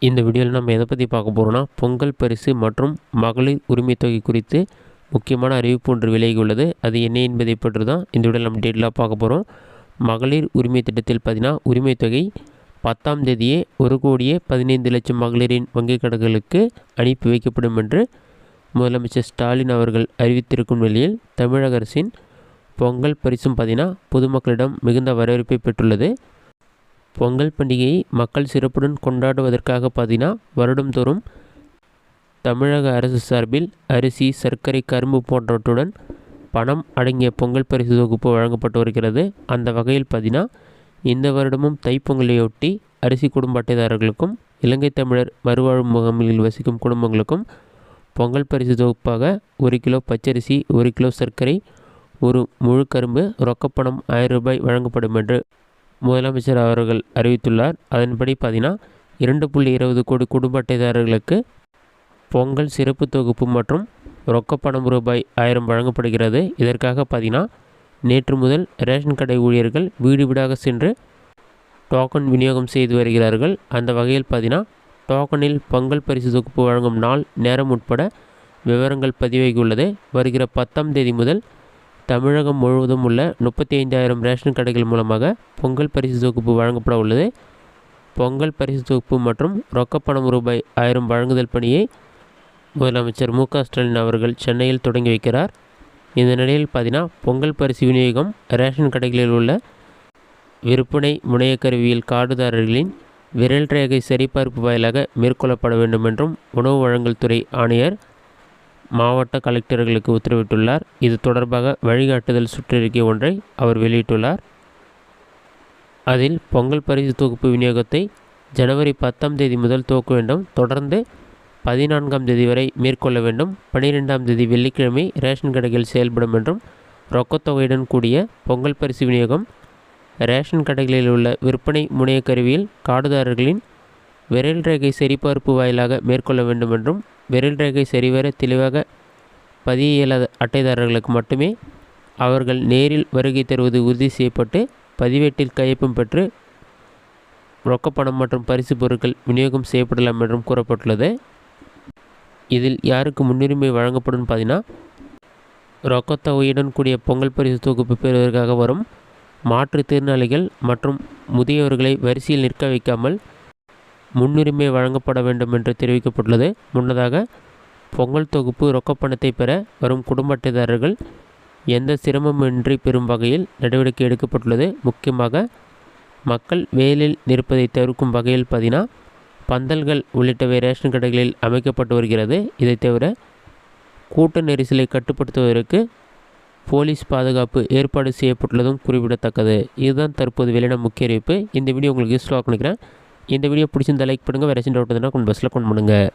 இந்த வீடியோவில் நம்ம எதை பற்றி பார்க்க போகிறோம்னா, பொங்கல் பரிசு மற்றும் மகளிர் உரிமை தொகை குறித்து முக்கியமான அறிவிப்பு ஒன்று விலகி உள்ளது. அது என்ன என்பதை பற்றி தான் இந்த வீடியோவில் நம்ம டீட்டெயிலாக பார்க்க போகிறோம். மகளிர் உரிமை திட்டத்தில் பார்த்தீங்கன்னா, உரிமை தொகை 10ஆம் தேதியே 1,15,00,000 மகளிரின் வங்கிக் கணக்குகளுக்கு அனுப்பி வைக்கப்படும் என்று முதலமைச்சர் ஸ்டாலின் அவர்கள் அறிவித்திருக்கும் நிலையில், தமிழக அரசின் பொங்கல் பரிசும் பார்த்தீங்கன்னா பொதுமக்களிடம் மிகுந்த வரவேற்பை பெற்றுள்ளது. பொங்கல் பண்டிகையை மக்கள் சிறப்புடன் கொண்டாடுவதற்காக பார்த்தீங்கன்னா வருடந்தோறும் தமிழக அரசு சார்பில் அரிசி, சர்க்கரை, கரும்பு போன்றவற்றுடன் பணம் அடங்கிய பொங்கல் பரிசு தொகுப்பு வழங்கப்பட்டு வருகிறது. அந்த வகையில் பார்த்தீங்கன்னா இந்த வருடமும் தைப்பொங்கலையொட்டி அரிசி குடும்ப அட்டைதாரர்களுக்கும் இலங்கை தமிழர் மறுவாழ்வு முகாம்களில் வசிக்கும் குடும்பங்களுக்கும் பொங்கல் பரிசு தொகுப்பாக 1 கிலோ பச்சரிசி, 1 கிலோ சர்க்கரை, 1 முழு கரும்பு, ரொக்கப்பணம் 1000 ரூபாய் வழங்கப்படும் என்று முதலமைச்சர் அவர்கள் அறிவித்துள்ளார். அதன்படி பார்த்தீங்கன்னா 2.20 கோடி குடும்ப அட்டைதாரர்களுக்கு பொங்கல் சிறப்பு தொகுப்பு மற்றும் ரொக்கப்பணம் ரூபாய் 1000 வழங்கப்படுகிறது. இதற்காக பார்த்தீங்கன்னா நேற்று முதல் ரேஷன் கடை ஊழியர்கள் வீடு வீடாக சென்று டோக்கன் விநியோகம் செய்து வருகிறார்கள். அந்த வகையில் பார்த்தீங்கன்னா டோக்கனில் பொங்கல் பரிசு தொகுப்பு வழங்கும் நாள், நேரம் உட்பட விவரங்கள் பதிவாகியுள்ளது. வருகிற 10ஆம் தேதி முதல் தமிழகம் முழுவதும் உள்ள 35,000 ரேஷன் கடைகள் மூலமாக பொங்கல் பரிசு தொகுப்பு வழங்கப்பட உள்ளது. பொங்கல் பரிசு தொகுப்பு மற்றும் ரொக்கப்பணம் ரூபாய் 1000 வழங்குதல் பணியை முதலமைச்சர் மு.க. ஸ்டாலின் அவர்கள் சென்னையில் தொடங்கி வைக்கிறார். இந்த நிலையில் பார்த்தீங்கன்னா பொங்கல் பரிசு விநியோகம் ரேஷன் கடைகளில் உள்ள விற்பனை முனைய கருவியில் கார்டுதாரர்களின் விரல் ரேகை சரிபார்ப்பு வாயிலாக மேற்கொள்ளப்பட வேண்டும் என்றும் உணவு வழங்கல் துறை ஆணையர் மாவட்ட கலெக்டர்களுக்கு உத்தரவிட்டுள்ளார். இது தொடர்பாக வழிகாட்டுதல் சுற்றறிக்கை ஒன்றை அவர் வெளியிட்டுள்ளார். அதில் பொங்கல் பரிசு தொகுப்பு விநியோகத்தை ஜனவரி 10ஆம் தேதி முதல் துவக்க வேண்டும். தொடர்ந்து 14ஆம் தேதி வரை மேற்கொள்ள வேண்டும். 12ஆம் தேதி வெள்ளிக்கிழமை ரேஷன் கடைகள் செயல்படும் என்றும், ரொக்கத்தொகையுடன் கூடிய பொங்கல் பரிசு விநியோகம் ரேஷன் கடைகளில் உள்ள விற்பனை முனைய கருவியில் கார்டுதாரர்களின் விரல் ரேகை சரிபார்ப்பு வாயிலாக மேற்கொள்ள வேண்டும் என்றும், விரல் ரேகை சரிவர தெளிவாக பதிய இயலாத அட்டைதாரர்களுக்கு மட்டுமே அவர்கள் நேரில் வருகை தருவது உறுதி செய்யப்பட்டு பதிவேட்டில் கையொப்பம் பெற்று ரொக்கப்பணம் மற்றும் பரிசு பொருட்கள் விநியோகம் செய்யப்படலாம் என்றும் கூறப்பட்டுள்ளது. இதில் யாருக்கு முன்னுரிமை வழங்கப்படும் பார்த்தீங்கன்னா, ரொக்கத்தொகையுடன் கூடிய பொங்கல் பரிசு தொகுப்பு பெறுவதற்காக வரும் மாற்றுத்திறனாளிகள் மற்றும் முதியவர்களை வரிசையில் நிற்க வைக்காமல் முன்னுரிமை வழங்கப்பட வேண்டும் என்று தெரிவிக்கப்பட்டுள்ளது. முன்னதாக பொங்கல் தொகுப்பு ரொக்கப்பணத்தை பெற வரும் குடும்ப அட்டைதாரர்கள் எந்த சிரமமின்றி பெறும் வகையில் நடவடிக்கை எடுக்கப்பட்டுள்ளது. முக்கியமாக மக்கள் வேலில் நிற்பதை தவிர்க்கும் வகையில் பார்த்தீங்கன்னா பந்தல்கள் உள்ளிட்டவை ரேஷன் கடைகளில் அமைக்கப்பட்டு வருகிறது. இதை தவிர கூட்ட நெரிசலை கட்டுப்படுத்துவதற்கு போலீஸ் பாதுகாப்பு ஏற்பாடு செய்யப்பட்டுள்ளதும் குறிப்பிடத்தக்கது. இதுதான் தற்போது வெளியான முக்கிய அறிவிப்பு. இந்த வீடியோ உங்களுக்கு யூஸ்ஃபுல்லாக நினைக்கிறேன். இந்த வீடியோ பிடிச்சிருந்தால் லைக் பண்ணுங்கள். வேறு ஏதாச்சும் டவுட் இருந்தால் பஸ்ஸில் கொண்டு பண்ணுங்கள்.